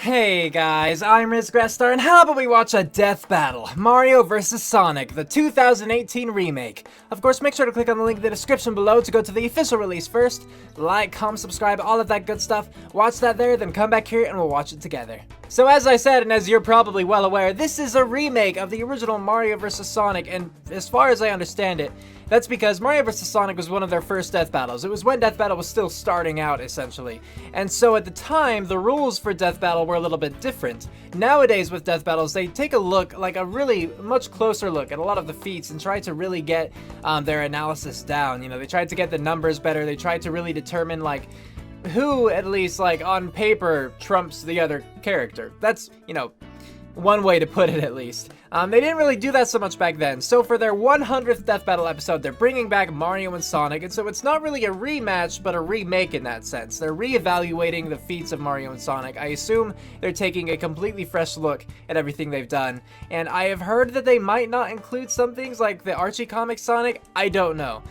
Hey guys, I'm Grestar, and how about we watch a death battle? Mario vs. Sonic, the 2018 remake. Of course, make sure to click on the link in the description below to go to the official release first. Like, comment, subscribe, all of that good stuff. Watch that there, then come back here and we'll watch it together. So as I said, and as you're probably well aware, this is a remake of the original Mario vs. Sonic, and as far as I understand it, that's because Mario vs. Sonic was one of their first death battles. It was when Death Battle was still starting out, essentially. And so at the time, the rules for Death Battle were a little bit different. Nowadays with Death Battles, they take a look, like a really much closer look at a lot of the feats and try to really get their analysis down. You know, they tried to get the numbers better. They tried to really determine, like, who, at least, like, on paper, trumps the other character. That's, you know, one way to put it, at least. They didn't really do that so much back then. So for their 100th Death Battle episode, they're bringing back Mario and Sonic, and so it's not really a rematch, but a remake in that sense. They're re-evaluating the feats of Mario and Sonic. I assume they're taking a completely fresh look at everything they've done, and I have heard that they might not include some things like the Archie comic Sonic. I don't know.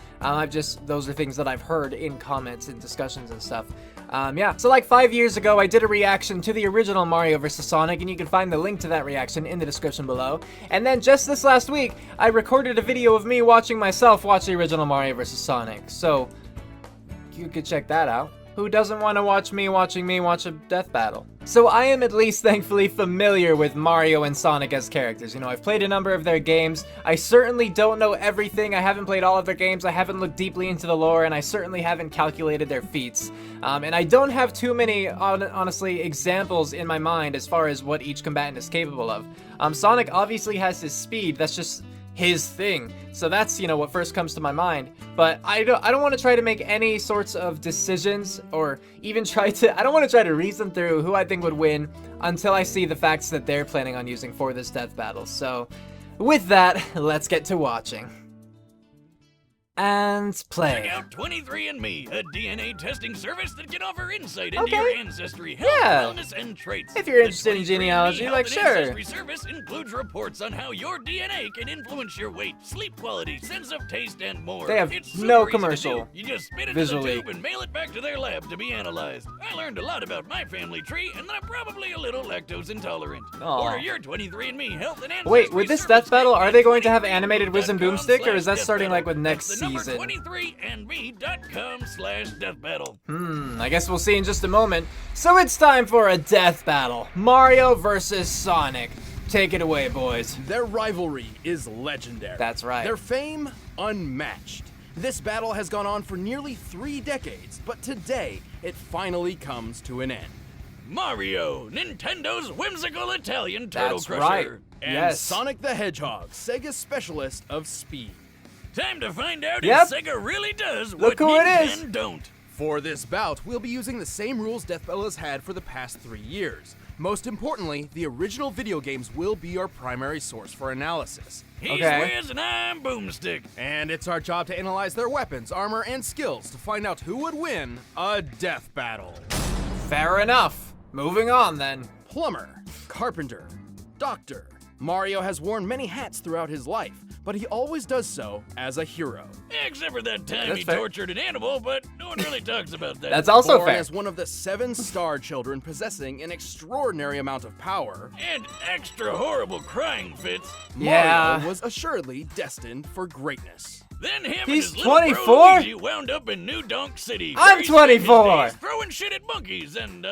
Those are things that I've heard in comments and discussions and stuff. Yeah, so like 5 years ago, I did a reaction to the original Mario vs. Sonic, and you can find the link to that reaction in the description below. And then just this last week, I recorded a video of me watching myself watch the original Mario vs. Sonic, so you could check that out. Who doesn't want to watch me watching me watch a death battle? So I am at least thankfully familiar with Mario and Sonic as characters. You know, I've played a number of their games. I certainly don't know everything. I haven't played all of their games. I haven't looked deeply into the lore, and I certainly haven't calculated their feats. And I don't have too many, honestly, examples in my mind as far as what each combatant is capable of. Sonic obviously has his speed. That's just his thing, so that's, you know, what first comes to my mind. But I don't want to try to make any sorts of decisions, or even I don't want to try to reason through who I think would win until I see the facts that they're planning on using for this death battle. So with that, let's get to watching. And play. Check out 23andMe, a DNA testing service that can offer insight into your ancestry, health, wellness, and traits. If you're interested in genealogy, like, sure. Ancestry service includes reports on how your DNA can influence your weight, sleep quality, sense of taste, and more. They have it's no super easy commercial to do. You just spit it visually. in the tube and mail it back to their lab to be analyzed. I learned a lot about my family tree, and I'm probably a little lactose intolerant. Order your 23andMe health and ancestry. Wait, with this death battle, are they going to have animated Whiz and Boomstick, or is that starting like with next season? 23andme.com/deathbattle. I guess we'll see in just a moment. So it's time for a death battle. Mario versus Sonic. Take it away, boys. Their rivalry is legendary. That's right. Their fame, unmatched. This battle has gone on for nearly 3 decades, but today, it finally comes to an end. Mario, Nintendo's whimsical Italian turtle That's crusher. right. And Yes. Sonic the Hedgehog, Sega's specialist of speed. Time to find out Yep. if Sega really does Look what who it Nintendo is. don't. For this bout, we'll be using the same rules Death Battle has had for the past 3 years. Most importantly, the original video games will be our primary source for analysis. He's Okay. Wiz and I'm Boomstick. And it's our job to analyze their weapons, armor, and skills to find out who would win a death battle. Fair enough. Moving on then. Plumber, carpenter, doctor. Mario has worn many hats throughout his life, but he always does so as a hero. Except for that time That's he fair. tortured an animal, but no one really talks about that. That's also Born fair. as one of the 7 star children possessing an extraordinary amount of power, And extra horrible crying fits. Yeah. Mario was assuredly destined for greatness. Then him He's and his little 24? bro Luigi wound up in New Donk City. I'm where he spent his 24. days throwing shit at monkeys and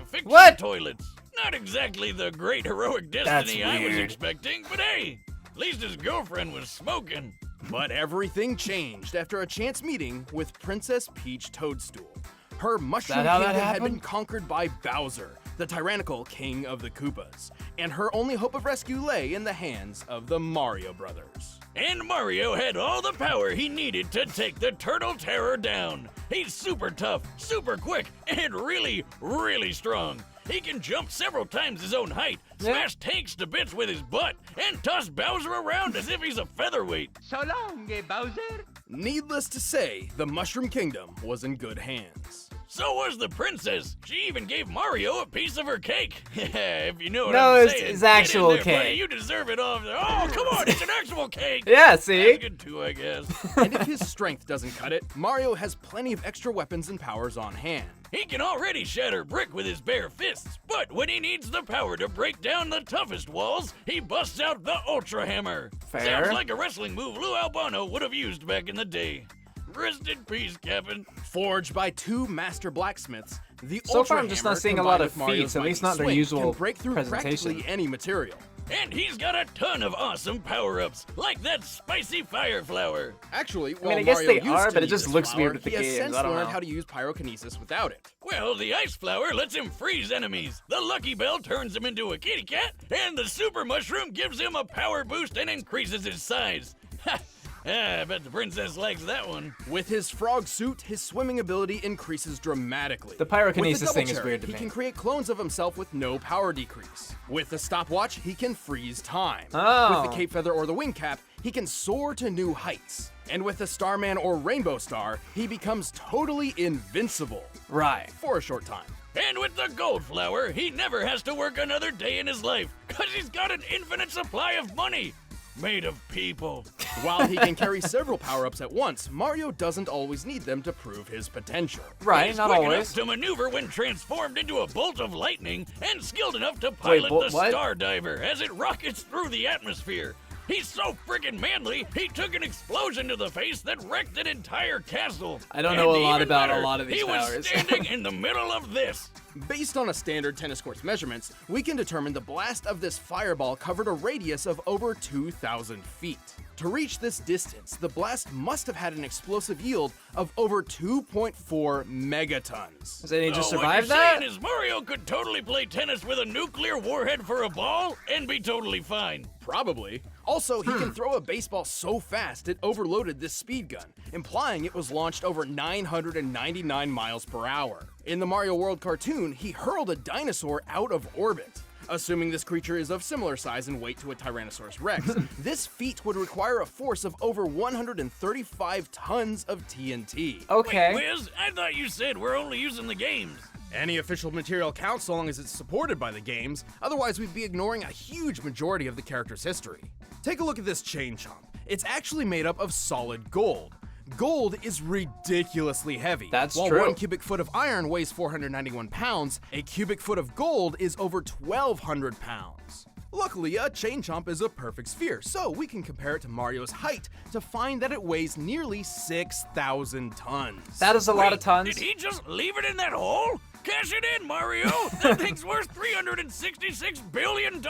fixing What? toilets. Not exactly the great heroic That's destiny I was weird. expecting, but hey, at least his girlfriend was smoking. But everything changed after a chance meeting with Princess Peach Toadstool. Her mushroom how that kingdom had been happened? conquered by Bowser, the tyrannical king of the Koopas, and her only hope of rescue lay in the hands of the Mario brothers. And Mario had all the power he needed to take the Turtle Terror down. He's super tough, super quick, and really, really strong. He can jump several times his own height, smash tanks to bits with his butt, and toss Bowser around as if he's a featherweight. So long, Bowser. Needless to say, the Mushroom Kingdom was in good hands. So was the princess. She even gave Mario a piece of her cake. If you know what No, I'm it's saying. his Get in actual there, buddy. cake. You deserve it off there. Oh, come on, it's an actual cake. Yeah, see? That's good too, I guess. And if his strength doesn't cut it, Mario has plenty of extra weapons and powers on hand. He can already shatter brick with his bare fists, but when he needs the power to break down the toughest walls, he busts out the Ultra Hammer. Fair. Sounds like a wrestling move Lou Albano would have used back in the day. Rest in peace, Captain. Forged by two master blacksmiths, the So far, Ultra I'm just Hammer, not seeing a lot combined of with Mario's feats, at least mighty not their swing, usual can break through presentation. practically any material. And he's got a ton of awesome power-ups, like that spicy fire flower. Actually, I guess Mario they used are, to but it use just this looks flower, weird with the he has games. since I don't learned know. how to use pyrokinesis without it. Well, the ice flower lets him freeze enemies, the lucky bell turns him into a kitty cat, and the super mushroom gives him a power boost and increases his size. Ha! I bet the princess likes that one. With his frog suit, his swimming ability increases dramatically. The pyrokinesis With the double thing is cherry, weird to he me. can create clones of himself with no power decrease. With the stopwatch, he can freeze time. Oh. With the cape feather or the wing cap, he can soar to new heights. And with the Starman or Rainbow Star, he becomes totally invincible. Right. For a short time. And with the gold flower, he never has to work another day in his life, cause he's got an infinite supply of money. Made of people. While he can carry several power-ups at once, Mario doesn't always need them to prove his potential. Right, He's not quick always. enough to maneuver when transformed into a bolt of lightning, and skilled enough to pilot the what? Star Diver as it rockets through the atmosphere. He's so friggin' manly, he took an explosion to the face that wrecked an entire castle. I don't know And a lot even about a better, lot of these he powers. was standing in the middle of this. Based on a standard tennis court's measurements, we can determine the blast of this fireball covered a radius of over 2,000 feet. To reach this distance, the blast must have had an explosive yield of over 2.4 megatons. Does any just What survive you're that? saying is Mario could totally play tennis with a nuclear warhead for a ball and be totally fine. Probably. Also, he can throw a baseball so fast it overloaded this speed gun, implying it was launched over 999 miles per hour. In the Mario World cartoon, he hurled a dinosaur out of orbit. Assuming this creature is of similar size and weight to a Tyrannosaurus Rex, this feat would require a force of over 135 tons of TNT. Okay. Wait, Wiz, I thought you said we're only using the games. Any official material counts so long as it's supported by the games, otherwise we'd be ignoring a huge majority of the character's history. Take a look at this chain chomp. It's actually made up of solid gold. Gold is ridiculously heavy. That's While true. 1 cubic foot of iron weighs 491 pounds, a cubic foot of gold is over 1,200 pounds. Luckily, a chain chomp is a perfect sphere, so we can compare it to Mario's height to find that it weighs nearly 6,000 tons. That is a lot of Wait, tons. Did he just leave it in that hole? Cash it in, Mario! That thing's worth $366 billion!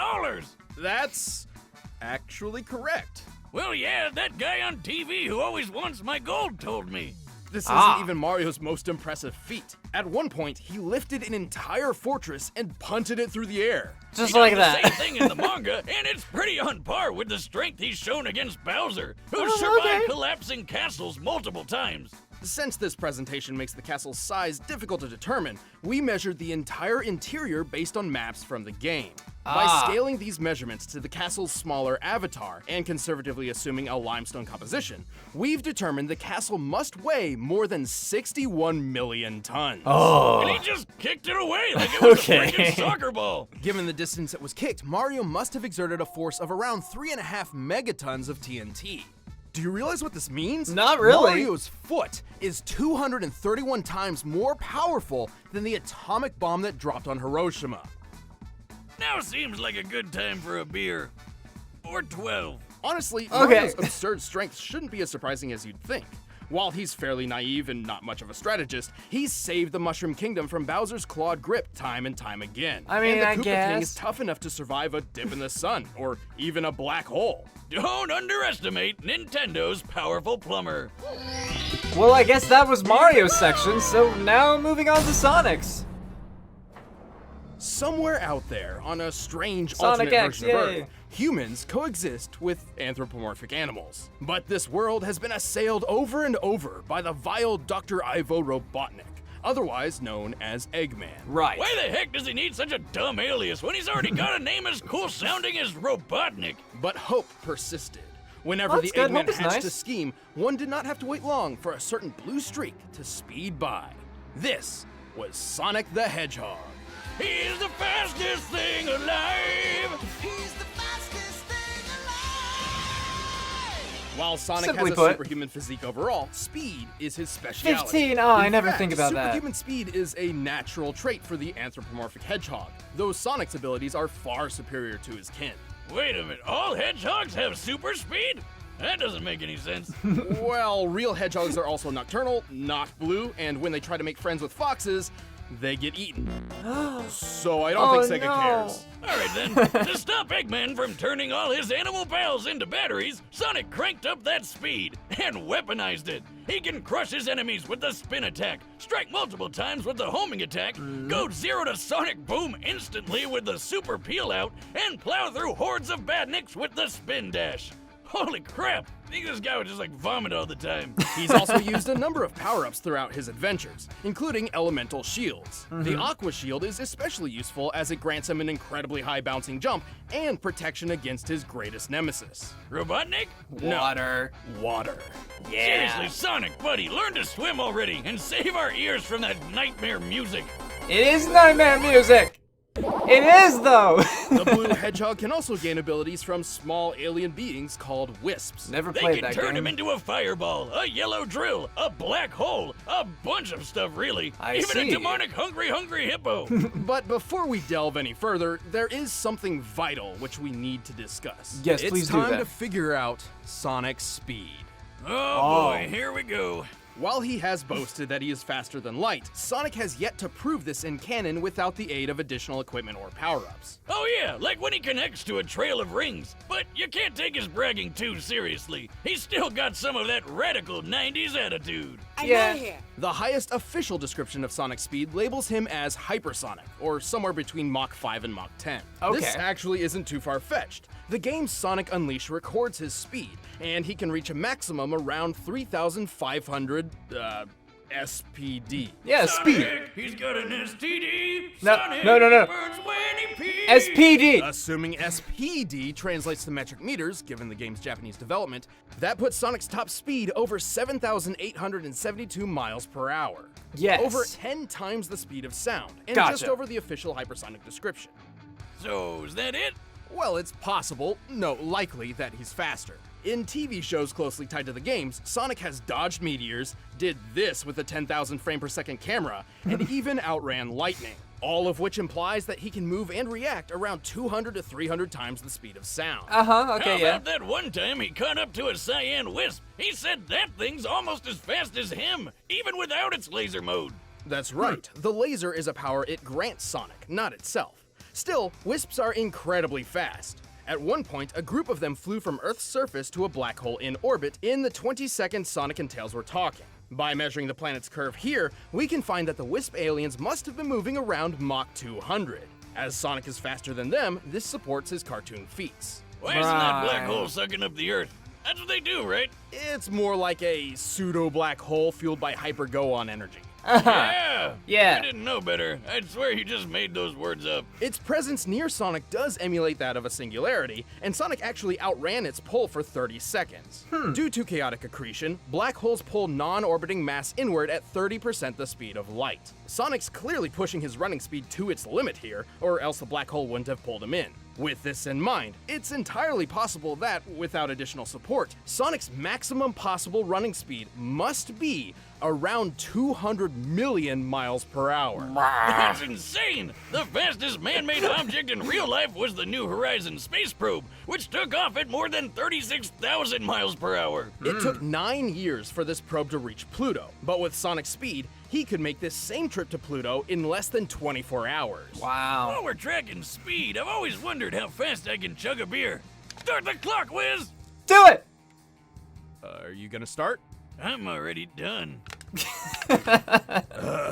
That's actually correct. Well, yeah, that guy on TV who always wants my gold told me. This isn't even Mario's most impressive feat. At one point, he lifted an entire fortress and punted it through the air. Just He like does that. the same thing in the manga, and it's pretty on par with the strength he's shown against Bowser, who Oh, survived okay. collapsing castles multiple times. Since this presentation makes the castle's size difficult to determine, we measured the entire interior based on maps from the game. By scaling these measurements to the castle's smaller avatar, and conservatively assuming a limestone composition, we've determined the castle must weigh more than 61 million tons. And he just kicked it away like it was Okay. a freaking soccer ball. Given the distance it was kicked, Mario must have exerted a force of around 3.5 megatons of TNT. Do you realize what this means? Not really. Mario's foot is 231 times more powerful than the atomic bomb that dropped on Hiroshima. Now seems like a good time for a beer. Or 12. Honestly, Okay. Mario's absurd strength shouldn't be as surprising as you'd think. While he's fairly naive and not much of a strategist, he's saved the Mushroom Kingdom from Bowser's clawed grip time and time again. I mean, and the I Koopa King guess. is tough enough to survive a dip in the sun, or even a black hole. Don't underestimate Nintendo's powerful plumber. Well, I guess that was Mario's section, so now moving on to Sonic's. Somewhere out there, on a strange Sonic alternate X, version of yay. Earth, humans coexist with anthropomorphic animals. But this world has been assailed over and over by the vile Dr. Ivo Robotnik, otherwise known as Eggman. Right. Why the heck does he need such a dumb alias when he's already got a name as cool sounding as Robotnik? But hope persisted. Whenever That's the good. Eggman Hope is hatched nice. a scheme, one did not have to wait long for a certain blue streak to speed by. This was Sonic the Hedgehog. He's the fastest thing alive! He's the fastest thing alive. While Sonic Simply has a put. superhuman physique overall, speed is his specialty. 15. Oh, I In never fact, think about that. superhuman speed is a natural trait for the anthropomorphic hedgehog, though Sonic's abilities are far superior to his kin. Wait a minute, all hedgehogs have super speed? That doesn't make any sense. Well, real hedgehogs are also nocturnal, not blue, and when they try to make friends with foxes, they get eaten. So I don't think Sega cares. All right then, to stop Eggman from turning all his animal pals into batteries, Sonic cranked up that speed and weaponized it. He can crush his enemies with the spin attack, strike multiple times with the homing attack, go 0 to Sonic Boom instantly with the super peel out, and plow through hordes of badniks with the spin dash. Holy crap! I think this guy would just like vomit all the time. He's also used a number of power-ups throughout his adventures, including elemental shields. The Aqua Shield is especially useful as it grants him an incredibly high bouncing jump and protection against his greatest nemesis. Robotnik? Water. Water. Seriously, Sonic, buddy, learn to swim already and save our ears from that nightmare music. It is nightmare music. It is though. The blue hedgehog can also gain abilities from small alien beings called wisps. Never They played can that turn game. him into a fireball, a yellow drill, a black hole, a bunch of stuff really. I Even see. a demonic hungry hippo. But before we delve any further, there is something vital which we need to discuss. Yes, it's please do time that. to figure out Sonic's speed. Oh boy, here we go. While he has boasted that he is faster than light, Sonic has yet to prove this in canon without the aid of additional equipment or power-ups. Oh yeah, like when he connects to a trail of rings. But you can't take his bragging too seriously. He's still got some of that radical 90s attitude. Yeah. The highest official description of Sonic's speed labels him as hypersonic, or somewhere between Mach 5 and Mach 10. This Okay. actually isn't too far-fetched. The game Sonic Unleashed records his speed, and he can reach a maximum around 3,500, SPD. Yeah, speed. Sonic, he's got an STD. No, Sonic, no. he burns when he pees. SPD. Assuming SPD translates to metric meters, given the game's Japanese development, that puts Sonic's top speed over 7,872 miles per hour. Yes. Over 10 times the speed of sound, and Gotcha. just over the official hypersonic description. So, is that it? Well, it's possible, no, likely, that he's faster. In TV shows closely tied to the games, Sonic has dodged meteors, did this with a 10,000 frame per second camera, and even outran lightning. All of which implies that he can move and react around 200 to 300 times the speed of sound. Okay, How yeah. about that one time he caught up to a cyan wisp? He said that thing's almost as fast as him, even without its laser mode. That's right, the laser is a power it grants Sonic, not itself. Still, wisps are incredibly fast. At one point, a group of them flew from Earth's surface to a black hole in orbit in the 20 seconds Sonic and Tails were talking. By measuring the planet's curve here, we can find that the wisp aliens must have been moving around Mach 200. As Sonic is faster than them, this supports his cartoon feats. Why isn't that black Right. hole sucking up the Earth? That's what they do, right? It's more like a pseudo-black hole fueled by hyper-go-on energy. Yeah. Yeah. I didn't know better. I'd swear you just made those words up. Its presence near Sonic does emulate that of a singularity, and Sonic actually outran its pull for 30 seconds. Due to chaotic accretion, black holes pull non-orbiting mass inward at 30% the speed of light. Sonic's clearly pushing his running speed to its limit here, or else the black hole wouldn't have pulled him in. With this in mind, it's entirely possible that, without additional support, Sonic's maximum possible running speed must be around 200 million miles per hour. That's insane! The fastest man-made object in real life was the New Horizons space probe, which took off at more than 36,000 miles per hour. It took 9 years for this probe to reach Pluto, but with Sonic's speed, he could make this same trip to Pluto in less than 24 hours. Wow. While we're tracking speed, I've always wondered how fast I can chug a beer. Start the clock, Wiz! Do it. Are you gonna start? I'm already done.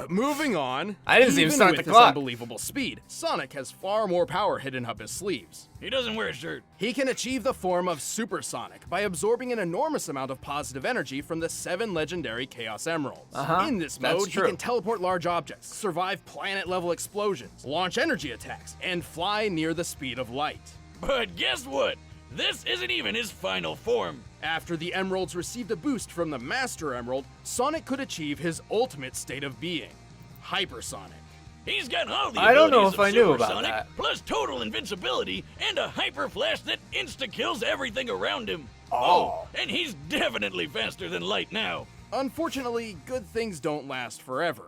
Moving on. I didn't see him even start with the his clock. unbelievable speed, Sonic has far more power hidden up his sleeves. He doesn't wear a shirt. He can achieve the form of Supersonic by absorbing an enormous amount of positive energy from the 7 legendary Chaos Emeralds. In this that's mode, true. he can teleport large objects, survive planet-level explosions, launch energy attacks, and fly near the speed of light. But guess what? This isn't even his final form. After the Emeralds received a boost from the Master Emerald, Sonic could achieve his ultimate state of being, Hypersonic. He's got all the I don't know abilities if of I knew about Supersonic, that. plus total invincibility and a hyper flash that insta-kills everything around him. Oh. And he's definitely faster than light now. Unfortunately, good things don't last forever.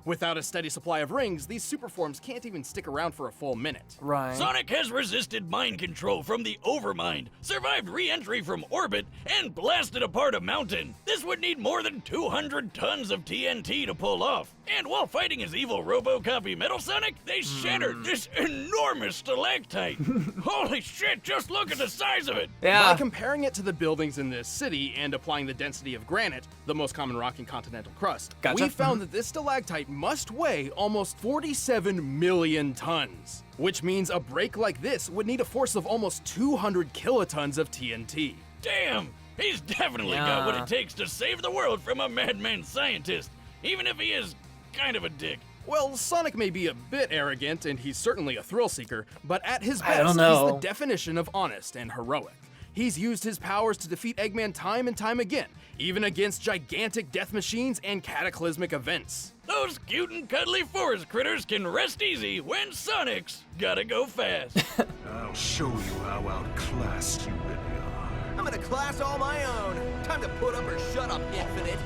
Without a steady supply of rings, these super forms can't even stick around for a full minute. Right. Sonic has resisted mind control from the Overmind, survived re-entry from orbit, and blasted apart a mountain. This would need more than 200 tons of TNT to pull off. And while fighting his evil RoboCopy Metal Sonic, they shattered this enormous stalactite. Holy shit, just look at the size of it! Yeah. By comparing it to the buildings in this city and applying the density of granite, the most common rock in continental crust, Gotcha. we found that this stalactite must weigh almost 47 million tons, which means a break like this would need a force of almost 200 kilotons of TNT. Damn! He's definitely got what it takes to save the world from a madman scientist, even if he is kind of a dick. Well, Sonic may be a bit arrogant, and he's certainly a thrill seeker, but at his I best, don't he's know. the definition of honest and heroic. He's used his powers to defeat Eggman time and time again, even against gigantic death machines and cataclysmic events. Those cute and cuddly forest critters can rest easy when Sonic's gotta go fast. I'll show you how outclassed you really are. I'm in a class all my own. Time to put up or shut up, Infinite.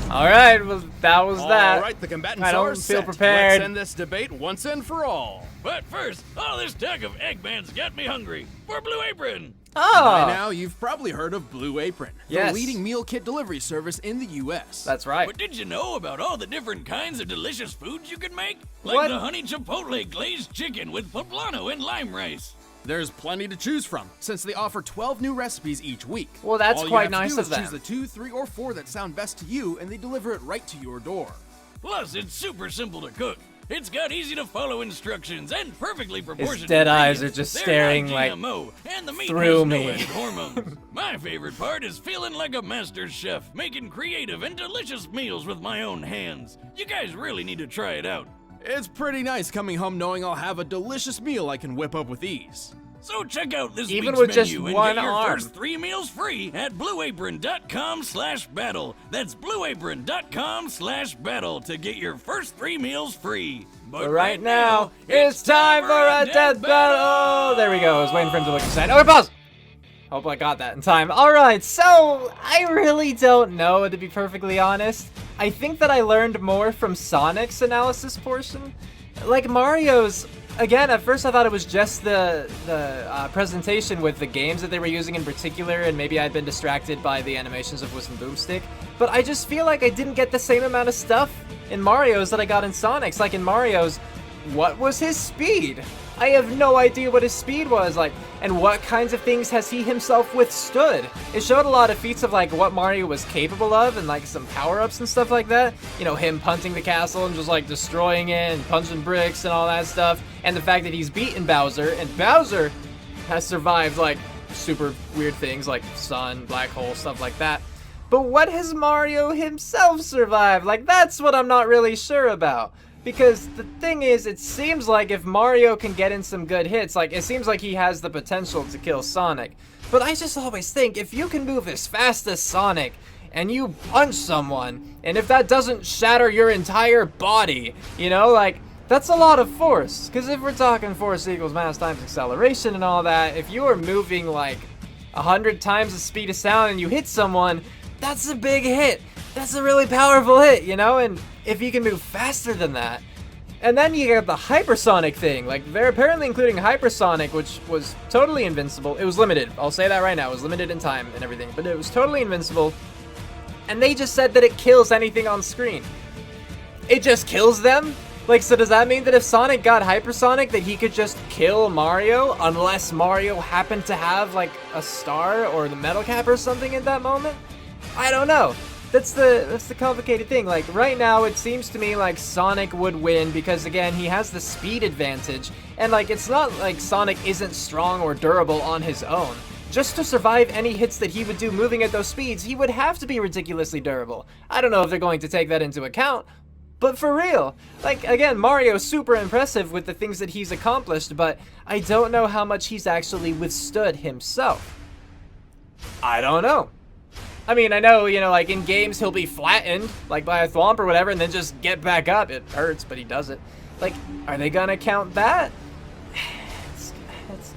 All right, well, that was that. All right, the combatants I don't are feel set. prepared. Let's end this debate once and for all. But first, all this talk of Eggman's got me hungry for Blue Apron. By Oh, now, you've probably heard of Blue Apron, Yes. the leading meal kit delivery service in the U.S. that's right. But did you know about all the different kinds of delicious foods you can make? Like What? the honey chipotle glazed chicken with poblano and lime rice. There's plenty to choose from, since they offer 12 new recipes each week. Well, that's All you quite have to nice do of is them. choose the 2, 3, or 4 that sound best to you, and they deliver it right to your door. Plus, it's super simple to cook. It's got easy to follow instructions and perfectly proportioned dead eyes ingredients. are just They're staring, like, non-GMO, and the meat through has me. no added hormones. My favorite part is feeling like a master chef, making creative and delicious meals with my own hands. You guys really need to try it out. It's pretty nice coming home knowing I'll have a delicious meal I can whip up with ease. So check out this Even week's with just menu and one get your arm. first 3 meals free at blueapron.com/battle. That's blueapron.com/battle to get your first 3 meals free. But right now, it's time for a death battle. There we go. I was waiting for him to look inside. Okay, pause. Hope I got that in time. All right, so I really don't know, to be perfectly honest. I think that I learned more from Sonic's analysis portion. Like Mario's, again, at first I thought it was just the presentation with the games that they were using in particular, and maybe I'd been distracted by the animations of Whiz and Boomstick. But I just feel like I didn't get the same amount of stuff in Mario's that I got in Sonic's. Like in Mario's, what was his speed? I have no idea what his speed was, like, and what kinds of things has he himself withstood. It showed a lot of feats of, like, what Mario was capable of and, like, some power-ups and stuff like that. You know, him punting the castle and just, like, destroying it and punching bricks and all that stuff. And the fact that he's beaten Bowser, and Bowser has survived, like, super weird things like sun, black hole, stuff like that. But what has Mario himself survived? Like, that's what I'm not really sure about. Because the thing is, it seems like if Mario can get in some good hits, like, it seems like he has the potential to kill Sonic. But I just always think, if you can move as fast as Sonic, and you punch someone, and if that doesn't shatter your entire body, you know, like, that's a lot of force. Because if we're talking force equals mass times acceleration and all that, if you are moving, like, 100 times the speed of sound and you hit someone, that's a big hit. That's a really powerful hit, you know? And if you can move faster than that, and then you got the hypersonic thing. Like, they're apparently including hypersonic, which was totally invincible. It was limited. I'll say that right now. It was limited in time and everything, but it was totally invincible. And they just said that it kills anything on screen. It just kills them? Like, so does that mean that if Sonic got hypersonic, that he could just kill Mario, unless Mario happened to have, like, a star or the metal cap or something at that moment? I don't know. That's the complicated thing. Like, right now, it seems to me like Sonic would win because, again, he has the speed advantage. And, like, it's not like Sonic isn't strong or durable on his own. Just to survive any hits that he would do moving at those speeds, he would have to be ridiculously durable. I don't know if they're going to take that into account, but for real. Like, again, Mario's super impressive with the things that he's accomplished, but I don't know how much he's actually withstood himself. I don't know. I mean, I know, you know, like in games he'll be flattened, like by a thwomp or whatever, and then just get back up. It hurts, but he does it. Like, are they gonna count that?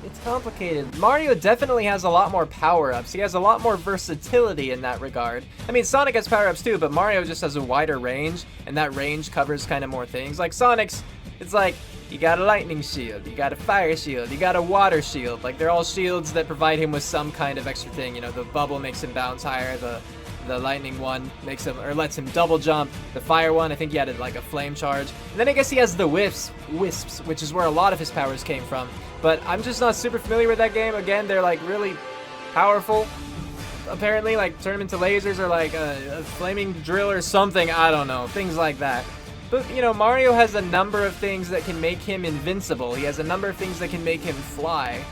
It's complicated. Mario definitely has a lot more power-ups. He has a lot more versatility in that regard. I mean, Sonic has power-ups too, but Mario just has a wider range, and that range covers kind of more things. Like Sonic's, it's like, you got a lightning shield, you got a fire shield, you got a water shield. Like, they're all shields that provide him with some kind of extra thing. You know, the bubble makes him bounce higher, the lightning one makes him, or lets him double jump. The fire one, I think he had like a flame charge. And then I guess he has the wisps, which is where a lot of his powers came from. But I'm just not super familiar with that game. Again, they're like really powerful. Apparently, like turn them into lasers or like a flaming drill or something. I don't know, things like that. But, you know, Mario has a number of things that can make him invincible. He has a number of things that can make him fly.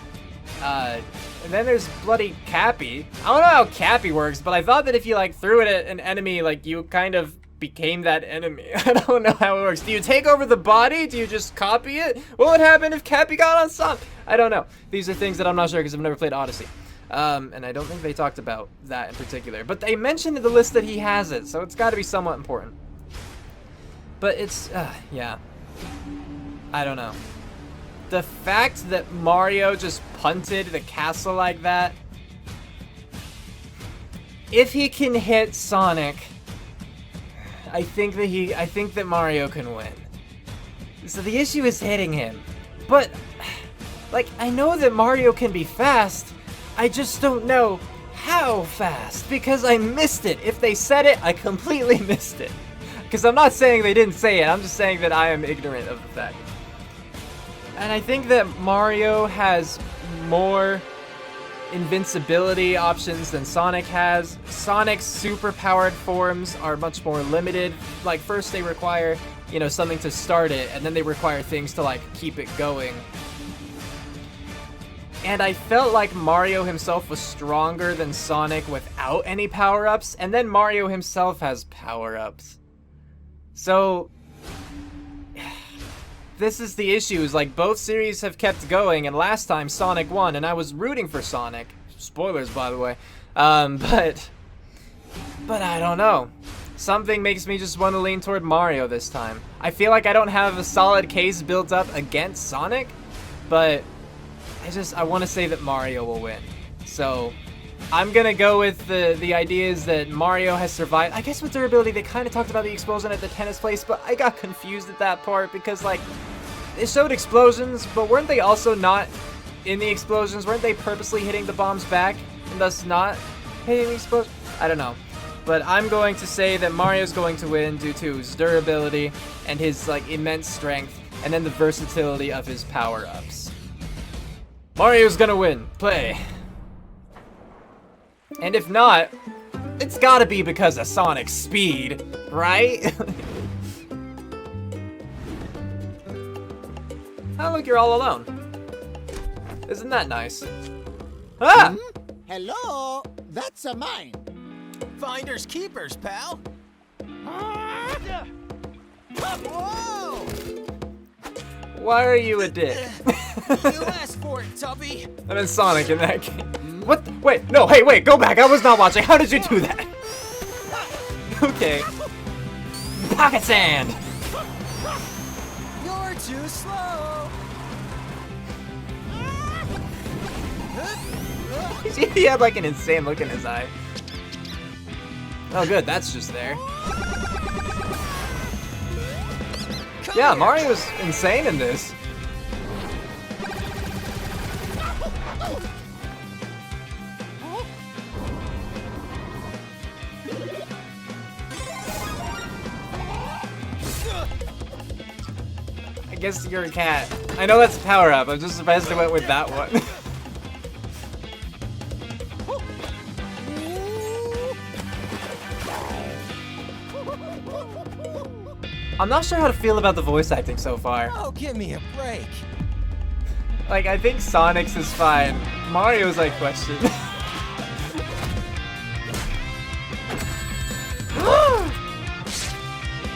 And then there's bloody Cappy. I don't know how Cappy works, but I thought that if you, like, threw it at an enemy, like, you kind of became that enemy. I don't know how it works. Do you take over the body? Do you just copy it? What would happen if Cappy got on Sonic? I don't know. These are things that I'm not sure because I've never played Odyssey. And I don't think they talked about that in particular. But they mentioned in the list that he has it, so it's got to be somewhat important. But it's, yeah. I don't know. The fact that Mario just punted the castle like that. If he can hit Sonic, I think that Mario can win. So the issue is hitting him. But, like, I know that Mario can be fast. I just don't know how fast, because I missed it. If they said it, I completely missed it. Because I'm not saying they didn't say it, I'm just saying that I am ignorant of the fact. And I think that Mario has more invincibility options than Sonic has. Sonic's super-powered forms are much more limited. Like, first they require, you know, something to start it, and then they require things to, like, keep it going. And I felt like Mario himself was stronger than Sonic without any power-ups, and then Mario himself has power-ups. So, this is the issue, is like both series have kept going, and last time Sonic won, and I was rooting for Sonic. Spoilers, by the way. But I don't know. Something makes me just want to lean toward Mario this time. I feel like I don't have a solid case built up against Sonic, but I want to say that Mario will win. So, I'm gonna go with the ideas that Mario has survived. I guess with durability, they kind of talked about the explosion at the tennis place, but I got confused at that part because, like, they showed explosions, but weren't they also not in the explosions? Weren't they purposely hitting the bombs back and thus not hitting the explosion? I don't know. But I'm going to say that Mario's going to win due to his durability and his, like, immense strength, and then the versatility of his power-ups. Mario's gonna win. Play. And if not, it's gotta be because of Sonic's speed, right? Oh, look, you're all alone. Isn't that nice? Ah! Hello? That's a mine. Finders keepers, pal. Whoa! Why are you a dick? You asked for it, Tubby. I'm in Sonic in that game. What? Wait, no, hey, wait, go back. I was not watching. How did you do that? Okay. Pocket sand! You're too slow. He had like an insane look in his eye. Oh good, that's just there. Yeah, Mario's insane in this. I guess you're a cat. I know that's a power-up, I'm just surprised they went with that one. I'm not sure how to feel about the voice acting so far. Oh, give me a break. Like, I think Sonic's is fine. Mario's, I question.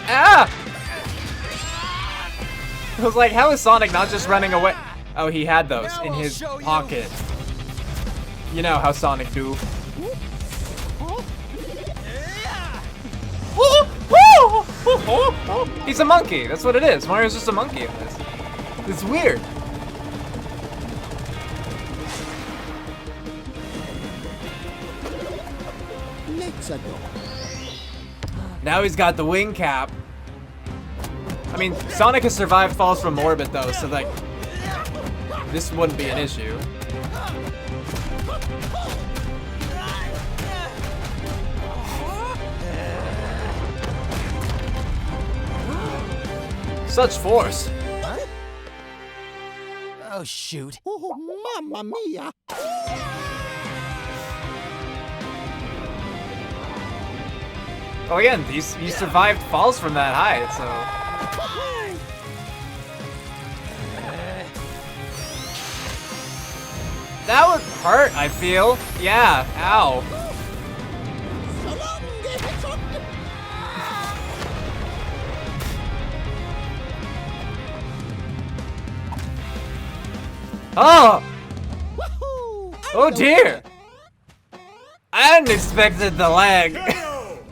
Ah! I was like, how is Sonic not just running away? Oh, he had those in his pocket. You know how Sonic do. He's a monkey. That's what it is. Mario's just a monkey in this. It's weird. Let's go. Now he's got the wing cap. I mean, Sonic has survived falls from orbit though, so like, this wouldn't be an issue. Such force. Oh, shoot. Oh, mamma mia. Oh, again, he survived falls from that height, so. That would hurt, I feel. Yeah, ow. Oh! Oh dear! I hadn't expected the lag.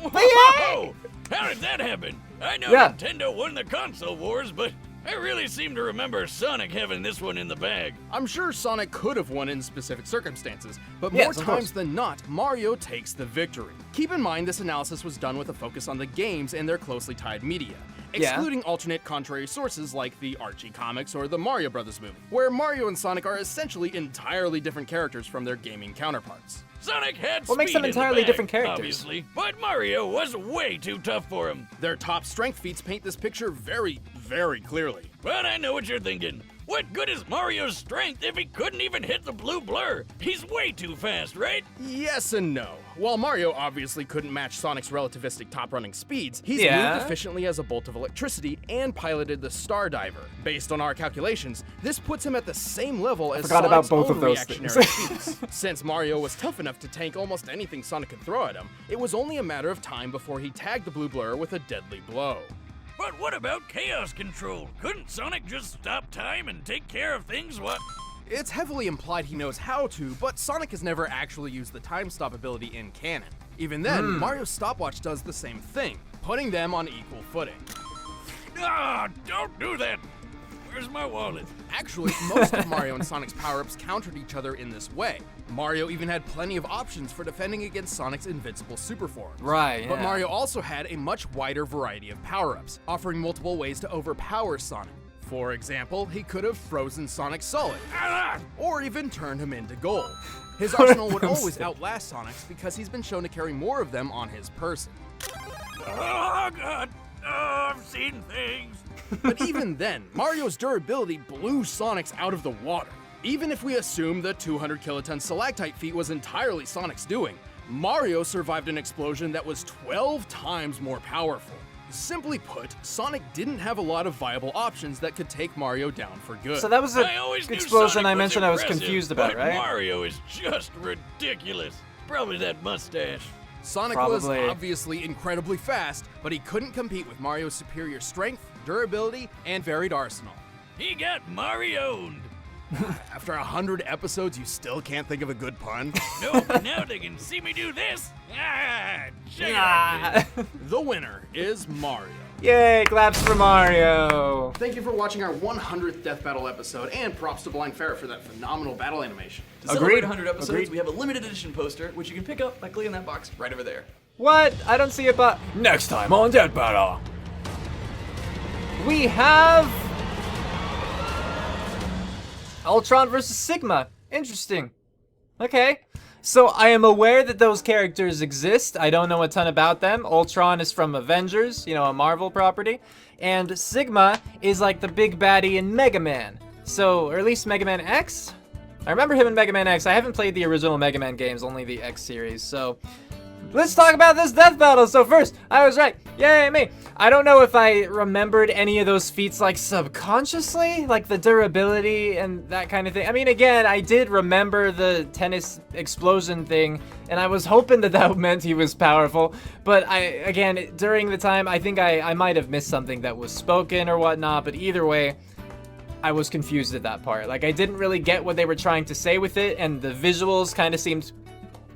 Whoa! How did that happen? I know Yeah. Nintendo won the console wars, but I really seem to remember Sonic having this one in the bag. I'm sure Sonic could have won in specific circumstances, but Yes, more of course. times than not, Mario takes the victory. Keep in mind this analysis was done with a focus on the games and their closely tied media, Yeah. excluding alternate contrary sources like the Archie comics or the Mario Brothers movie, where Mario and Sonic are essentially entirely different characters from their gaming counterparts. Sonic had What makes speed them in the entirely bag, different characters? obviously, but Mario was way too tough for him. Their top strength feats paint this picture very, very clearly. But I know what you're thinking. What good is Mario's strength if he couldn't even hit the blue blur? He's way too fast, right? Yes and no. While Mario obviously couldn't match Sonic's relativistic top-running speeds, he's Yeah. moved efficiently as a bolt of electricity and piloted the Star Diver. Based on our calculations, this puts him at the same level as forgot about Sonic's both own of those reactionary things. feats. Since Mario was tough enough to tank almost anything Sonic could throw at him, it was only a matter of time before he tagged the blue blur with a deadly blow. But what about chaos control? Couldn't Sonic just stop time and take care of things while... It's heavily implied he knows how to, but Sonic has never actually used the time stop ability in canon. Even then, Mario's stopwatch does the same thing, putting them on equal footing. Ah, don't do that! Where's my wallet? Actually, most of Mario and Sonic's power-ups countered each other in this way. Mario even had plenty of options for defending against Sonic's invincible super forms. Right, But yeah. Mario also had a much wider variety of power-ups, offering multiple ways to overpower Sonic. For example, he could have frozen Sonic solid, Ah! or even turned him into gold. His arsenal would I'm always sick. outlast Sonic's because he's been shown to carry more of them on his person. Oh, God! Oh, I've seen things! But even then, Mario's durability blew Sonic's out of the water. Even if we assume the 200 kiloton stalactite feat was entirely Sonic's doing, Mario survived an explosion that was 12 times more powerful. Simply put, Sonic didn't have a lot of viable options that could take Mario down for good. So that was I an always knew explosion Sonic I mentioned I was impressive, confused about, but right? Mario is just ridiculous. Probably that mustache. Sonic was Probably. obviously incredibly fast, but he couldn't compete with Mario's superior strength, durability, and varied arsenal. He got Mario'd. After 100 episodes, you still can't think of a good pun? No, but now they can see me do this. Ah, check it out. Ah. The winner is Mario. Yay, claps for Mario. Thank you for watching our 100th Death Battle episode, and props to Blind Ferret for that phenomenal battle animation. To celebrate Agreed. 100 episodes, Agreed. we have a limited edition poster, which you can pick up by clicking that box right over there. What? I don't see it, but next time on Death Battle, we have Ultron versus Sigma. Interesting. Okay. So I am aware that those characters exist. I don't know a ton about them. Ultron is from Avengers, you know, a Marvel property. And Sigma is like the big baddie in Mega Man. So, or at least Mega Man X? I remember him in Mega Man X. I haven't played the original Mega Man games, only the X series. So, let's talk about this death battle. So first, I was right. Yay, me. I don't know if I remembered any of those feats like subconsciously, like the durability and that kind of thing. I mean, again, I did remember the tennis explosion thing, and I was hoping that that meant he was powerful. But again, during the time, I think I might have missed something that was spoken or whatnot. But either way, I was confused at that part. Like, I didn't really get what they were trying to say with it, and the visuals kind of seemed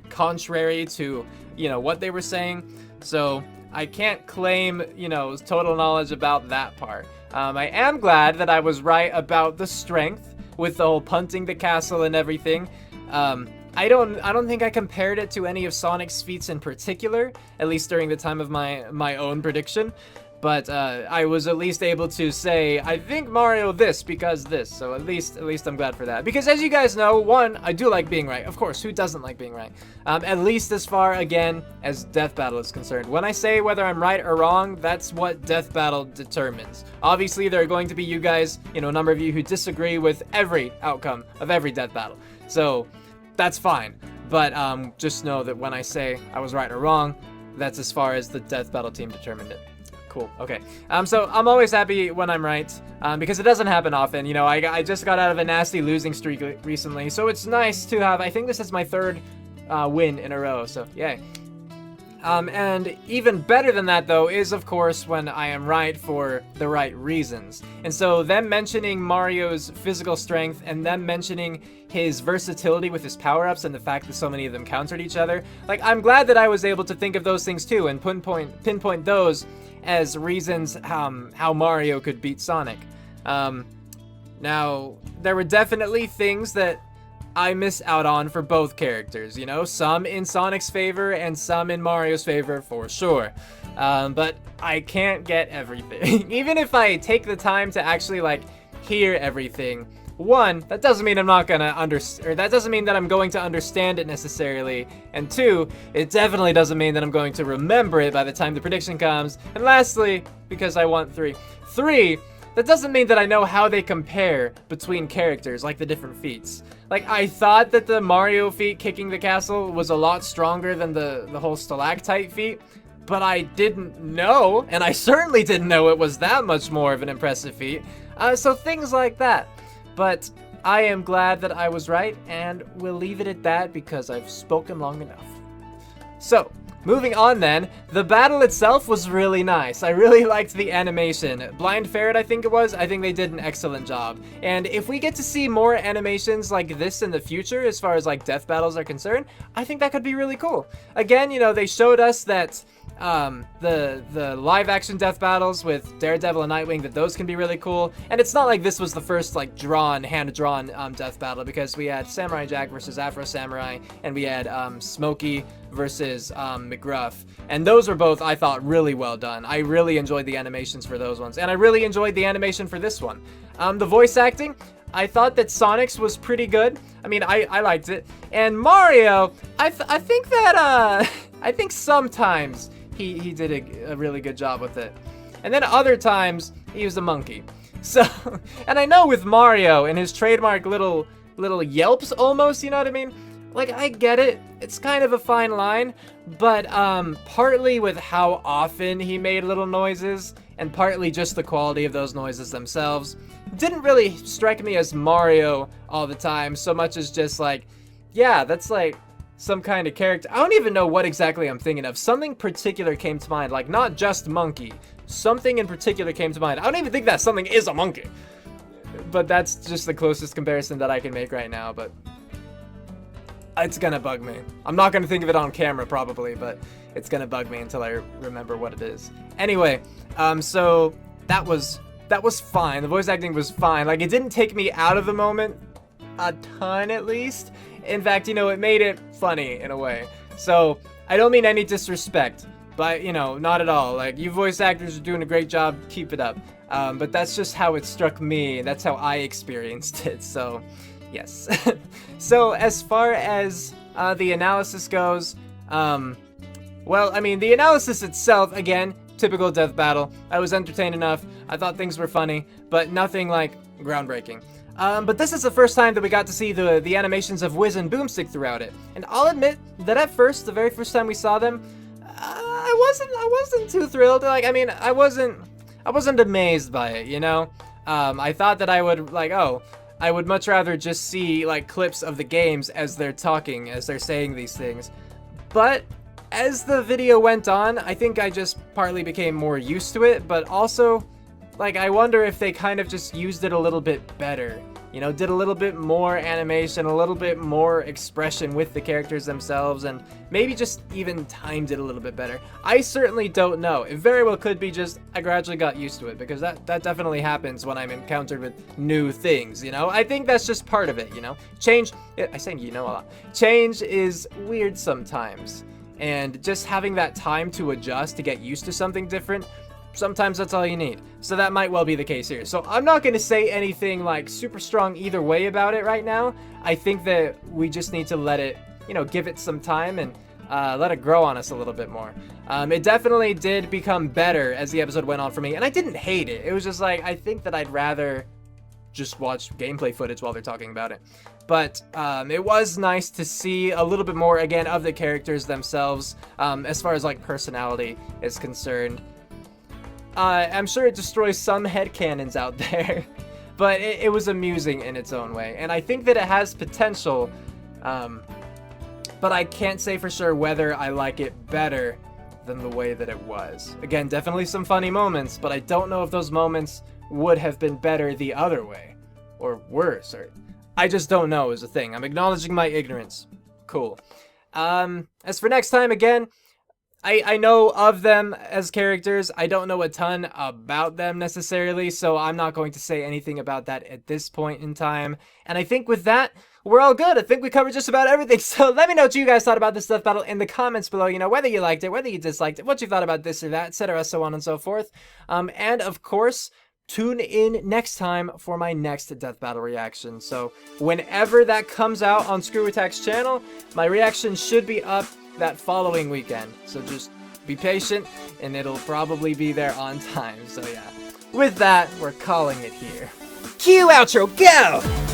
contrary to, you know, what they were saying. So I can't claim, you know, total knowledge about that part. I am glad that I was right about the strength with the whole punting the castle and everything. I don't think I compared it to any of Sonic's feats in particular, at least during the time of my own prediction. But I was at least able to say, I think Mario this because this. So at least I'm glad for that. Because as you guys know, one, I do like being right. Of course, who doesn't like being right? At least as far, again, as Death Battle is concerned. When I say whether I'm right or wrong, that's what Death Battle determines. Obviously, there are going to be you guys, you know, a number of you who disagree with every outcome of every Death Battle. So that's fine. But just know that when I say I was right or wrong, that's as far as the Death Battle team determined it. Cool. Okay. So I'm always happy when I'm right, because it doesn't happen often. You know, I just got out of a nasty losing streak recently, so it's nice to have. I think this is my third win in a row. So yay. And even better than that, though, is of course when I am right for the right reasons. And so them mentioning Mario's physical strength and them mentioning his versatility with his power-ups and the fact that so many of them countered each other, like, I'm glad that I was able to think of those things too and pinpoint those as reasons how Mario could beat Sonic. Now, there were definitely things that I miss out on for both characters, you know, some in Sonic's favor and some in Mario's favor for sure. But I can't get everything. Even if I take the time to actually, like, hear everything, one, that doesn't mean I'm not gonna that doesn't mean that I'm going to understand it necessarily, and two, it definitely doesn't mean that I'm going to remember it by the time the prediction comes, and lastly, because I want three, that doesn't mean that I know how they compare between characters, like the different feats. Like, I thought that the Mario feat kicking the castle was a lot stronger than the whole stalactite feat, but I didn't know, and I certainly didn't know it was that much more of an impressive feat, so things like that. But I am glad that I was right, and we'll leave it at that because I've spoken long enough. So, moving on then, the battle itself was really nice. I really liked the animation. Blind Ferret, I think it was, I think they did an excellent job. And if we get to see more animations like this in the future, as far as like death battles are concerned, I think that could be really cool. Again, you know, they showed us that the live action death battles with Daredevil and Nightwing, that those can be really cool. And it's not like this was the first like hand-drawn death battle, because we had Samurai Jack versus Afro Samurai, and we had Smokey versus McGruff, and those were both, I thought, really well done. I really enjoyed the animations for those ones, and I really enjoyed the animation for this one. The voice acting, I thought that Sonic's was pretty good. I mean, I liked it. And Mario, I think that I think sometimes he did a really good job with it, and then other times he was a monkey. So, and I know with Mario and his trademark little yelps almost, you know what I mean? Like, I get it, it's kind of a fine line, but partly with how often he made little noises, and partly just the quality of those noises themselves, didn't really strike me as Mario all the time, so much as just like, yeah, that's like some kind of character. I don't even know what exactly I'm thinking of. Something particular came to mind, like not just monkey. Something in particular came to mind. I don't even think that something is a monkey, but that's just the closest comparison that I can make right now, but it's gonna bug me. I'm not gonna think of it on camera probably, but it's gonna bug me until I remember what it is. Anyway, so that was fine. The voice acting was fine. Like, it didn't take me out of the moment a ton, at least. In fact, you know, it made it funny in a way. So I don't mean any disrespect, but, you know, not at all. Like, you voice actors are doing a great job. Keep it up. But that's just how it struck me. That's how I experienced it. So yes. So as far as the analysis goes, well, I mean, the analysis itself, again, typical death battle. I was entertained enough. I thought things were funny, but nothing like groundbreaking. But this is the first time that we got to see the animations of Wiz and Boomstick throughout it. And I'll admit that at first, the very first time we saw them, I wasn't too thrilled. Like, I mean, I wasn't amazed by it, you know? I thought that I would, like, I would much rather just see, like, clips of the games as they're talking, as they're saying these things. But as the video went on, I think I just partly became more used to it, but also, like, I wonder if they kind of just used it a little bit better. you know, did a little bit more animation, a little bit more expression with the characters themselves, and maybe just even timed it a little bit better. I certainly don't know. It very well could be just I gradually got used to it, because that definitely happens when I'm encountered with new things, you know? I think that's just part of it, you know? Change, I say you know a lot. Change is weird sometimes, and just having that time to adjust, to get used to something different, sometimes that's all you need. So that might well be the case here. So I'm not going to say anything like super strong either way about it right now. I think that we just need to let it, you know, give it some time and let it grow on us a little bit more. It definitely did become better as the episode went on for me, and I didn't hate it. It was just like, I think that I'd rather just watch gameplay footage while they're talking about it. But it was nice to see a little bit more, again, of the characters themselves, as far as like personality is concerned. I'm sure it destroys some headcanons out there, but it was amusing in its own way. And I think that it has potential, but I can't say for sure whether I like it better than the way that it was. Again, definitely some funny moments, but I don't know if those moments would have been better the other way, or worse, or I just don't know is the thing. I'm acknowledging my ignorance. Cool. As for next time, again, I know of them as characters. I don't know a ton about them necessarily, so I'm not going to say anything about that at this point in time. And I think with that, we're all good. I think we covered just about everything. So let me know what you guys thought about this death battle in the comments below. You know, whether you liked it, whether you disliked it, what you thought about this or that, etc., so on and so forth. And of course, tune in next time for my next death battle reaction. So whenever that comes out on Screw Attack's channel, my reaction should be up that following weekend. So just be patient and it'll probably be there on time. So yeah, with that, we're calling it here. Cue outro, go!